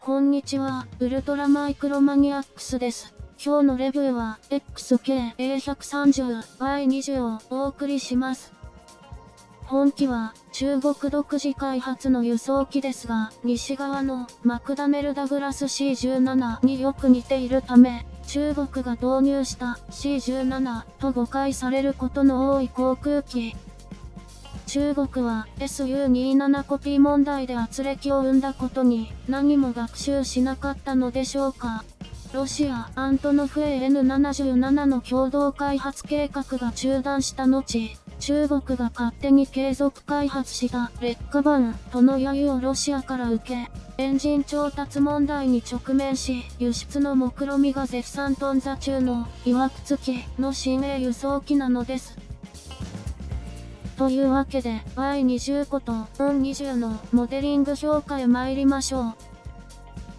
こんにちは、ウルトラマイクロマニアックスです。今日のレビューは XK-A130Y20 をお送りします。本機は中国独自開発の輸送機ですが、西側のマクダネル・ダグラス C17 によく似ているため、中国が導入した C17 と誤解されることの多い航空機。中国は Su-27 コピー問題で圧力を生んだことに何も学習しなかったのでしょうか。ロシア・アントノフ AN77 の共同開発計画が中断した後、中国が勝手に継続開発した劣化版との揶揄をロシアから受け、エンジン調達問題に直面し、輸出の目論みが絶賛頓挫中のいわくつきの新鋭輸送機なのです。というわけで Y20 こと ON20 のモデリング評価へ参りましょう。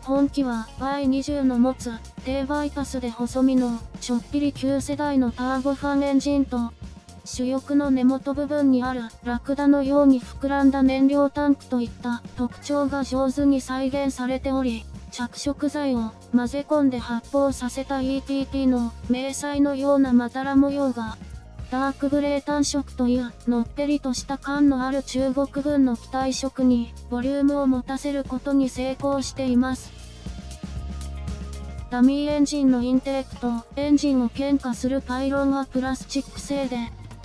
本機は Y20 の持つ低バイパスで細身のちょっぴり旧世代のターボファンエンジンと主翼の根元部分にあるラクダのように膨らんだ燃料タンクといった特徴が上手に再現されており、着色剤を混ぜ込んで発泡させた EPP の迷彩のようなまだら模様がダークグレー単色というのっぺりとした感のある中国軍の機体色にボリュームを持たせることに成功しています。ダミーエンジンのインテークとエンジンを牽化するパイロンはプラスチック製で、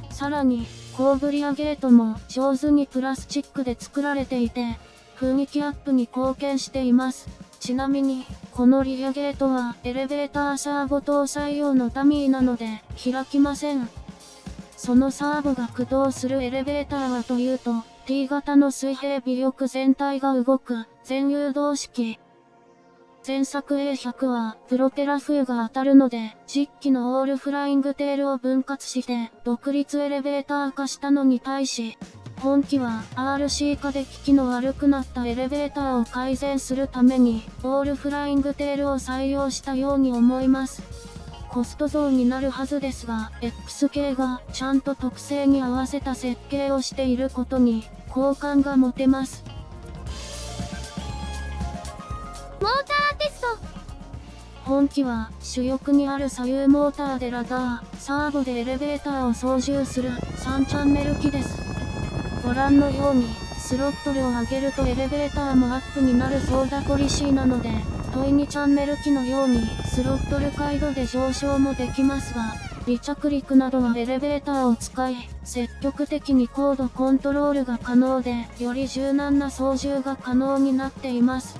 さらに後部リアゲートも上手にプラスチックで作られていて、雰囲気アップに貢献しています。ちなみに、このリアゲートはエレベーターサーボ搭載用のダミーなので開きません。そのサーボが駆動するエレベーターはというと、T 型の水平尾翼全体が動く全誘導式。前作 A100 はプロペラ風が当たるので、実機のオールフライングテールを分割して独立エレベーター化したのに対し、本機は RC 化で効きの悪くなったエレベーターを改善するためにオールフライングテールを採用したように思います。コスト増になるはずですが、XK がちゃんと特性に合わせた設計をしていることに好感が持てます。モーターテスト。本機は主翼にある左右モーターでラダー、サーボでエレベーターを操縦する3チャンネル機です。ご覧のようにスロットルを上げるとエレベーターもアップになるソーダポリシーなので、トイ2チャンネル機のようにスロットル回路で上昇もできますが、離着陸などはエレベーターを使い、積極的に高度コントロールが可能で、より柔軟な操縦が可能になっています。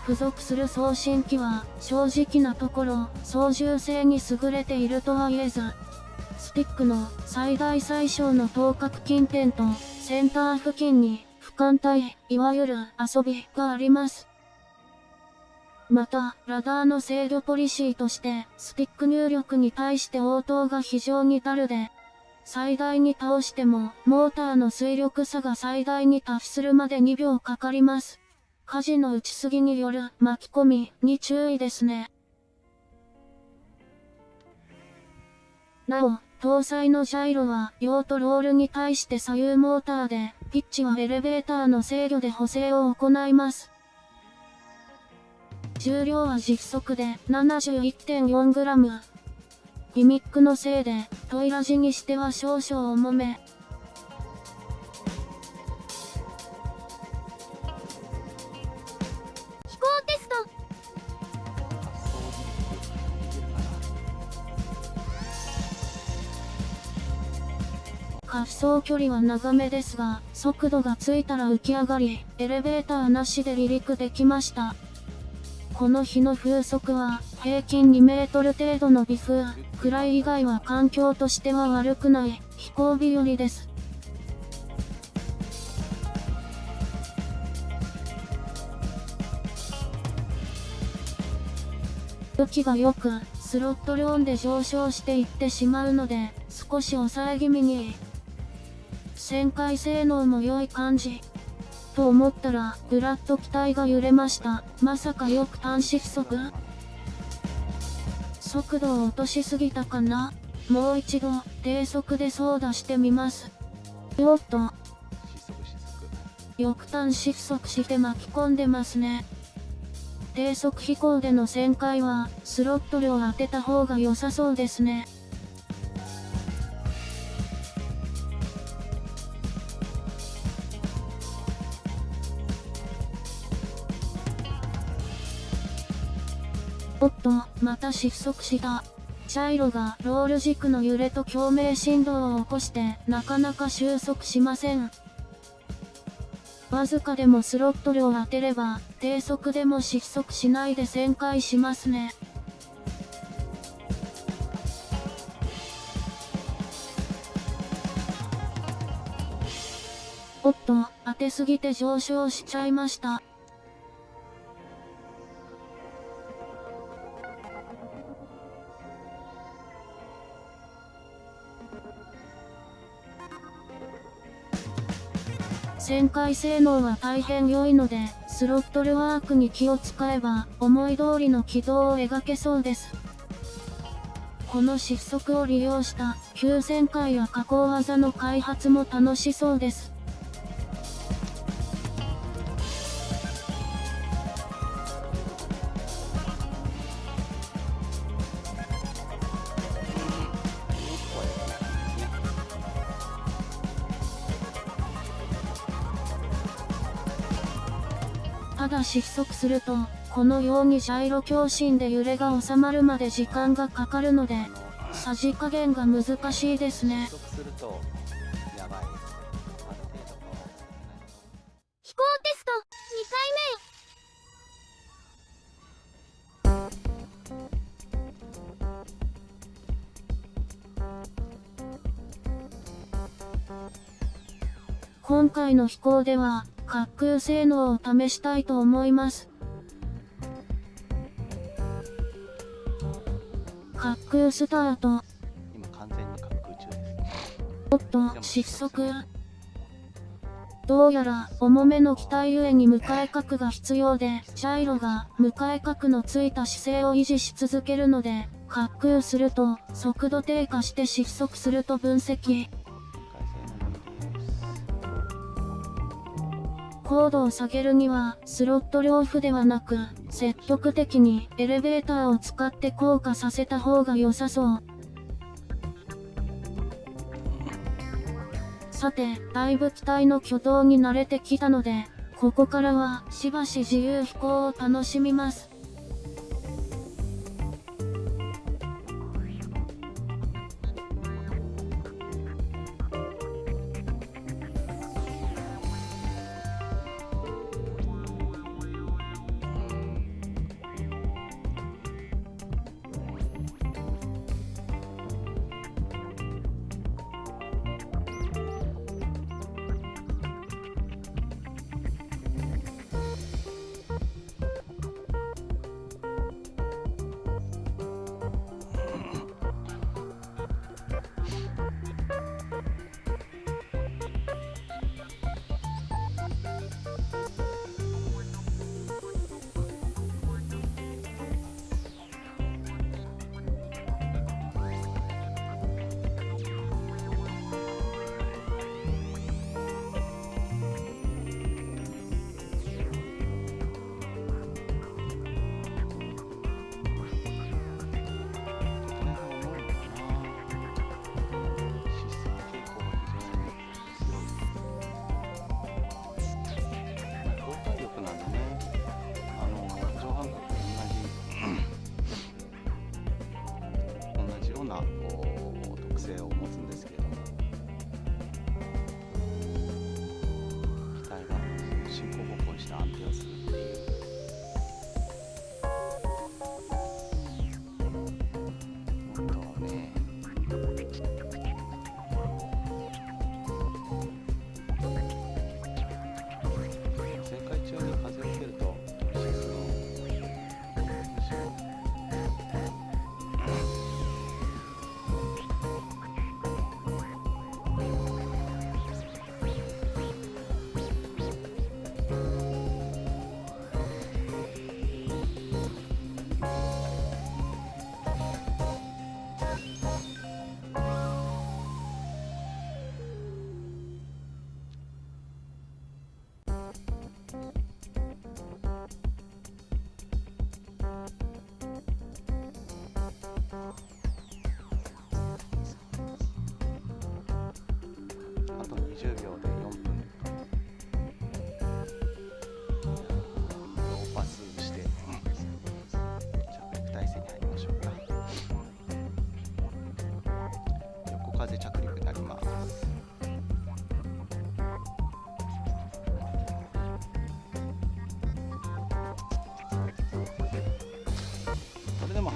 付属する送信機は正直なところ操縦性に優れているとは言えず、スティックの最大最小の等角近辺とセンター付近に俯瞰帯、いわゆる遊びがあります。また、ラダーの制御ポリシーとして、スティック入力に対して応答が非常にダルで、最大に倒しても、モーターの推力差が最大に達するまで2秒かかります。舵の打ちすぎによる巻き込みに注意ですね。なお、搭載のジャイロは、用途ロールに対して左右モーターで、ピッチはエレベーターの制御で補正を行います。重量は実測で 71.4g。ギミックのせいで、トイラジにしては少々重め。飛行テスト。滑走距離は長めですが、速度がついたら浮き上がり、エレベーターなしで離陸できました。この日の風速は、平均2メートル程度の微風くらい以外は環境としては悪くない飛行日和です。浮きがよく、スロットルオンで上昇していってしまうので、少し抑え気味に。旋回性能も良い感じ。と思ったら、ぐらっと機体が揺れました。まさかよく端子不足？速度を落としすぎたかな？もう一度、低速で操舵してみます。おっと、失速。翼端失速して巻き込んでますね。低速飛行での旋回はスロットルを当てた方が良さそうですね。おっと、また失速した。ジャイロがロール軸の揺れと共鳴振動を起こしてなかなか収束しません。わずかでもスロットルを当てれば低速でも失速しないで旋回しますね。おっと、当てすぎて上昇しちゃいました。旋回性能は大変良いので、スロットルワークに気を使えば、思い通りの軌道を描けそうです。この失速を利用した急旋回や加工技の開発も楽しそうです。ただ失速すると、このようにジャイロ強振で揺れが収まるまで時間がかかるので、さじ加減が難しいですね。失速するとやばい。ある程度こ飛行テスト2回目。今回の飛行では、滑空性能を試したいと思います。滑空スタート。今完全に滑空中です。おっと、失速。どうやら、重めの機体ゆえに向かい角が必要で、ジャイロが向かい角のついた姿勢を維持し続けるので、滑空すると、速度低下して失速すると分析。高度を下げるには、スロットルオフではなく、積極的にエレベーターを使って降下させた方が良さそう。さて、だいぶ機体の挙動に慣れてきたので、ここからはしばし自由飛行を楽しみます。特性を持つんですけれども、機体が進行方向にして安定をするっていう。旋回中に風を受けるとむしろ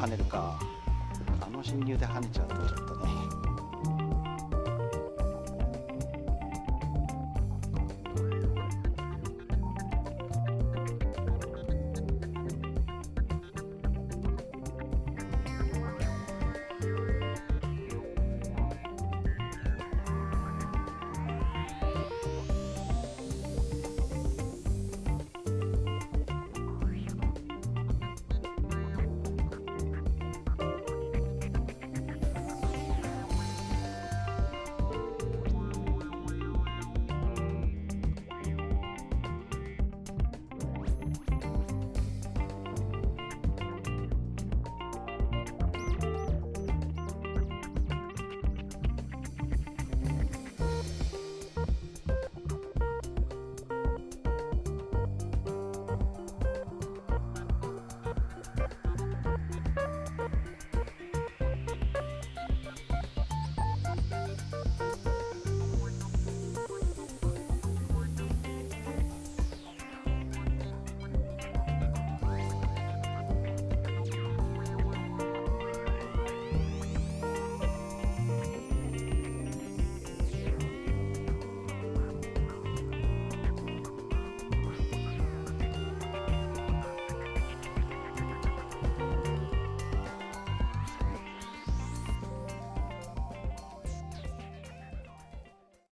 跳ねるか。あの進入で跳ねちゃうとちょっとね。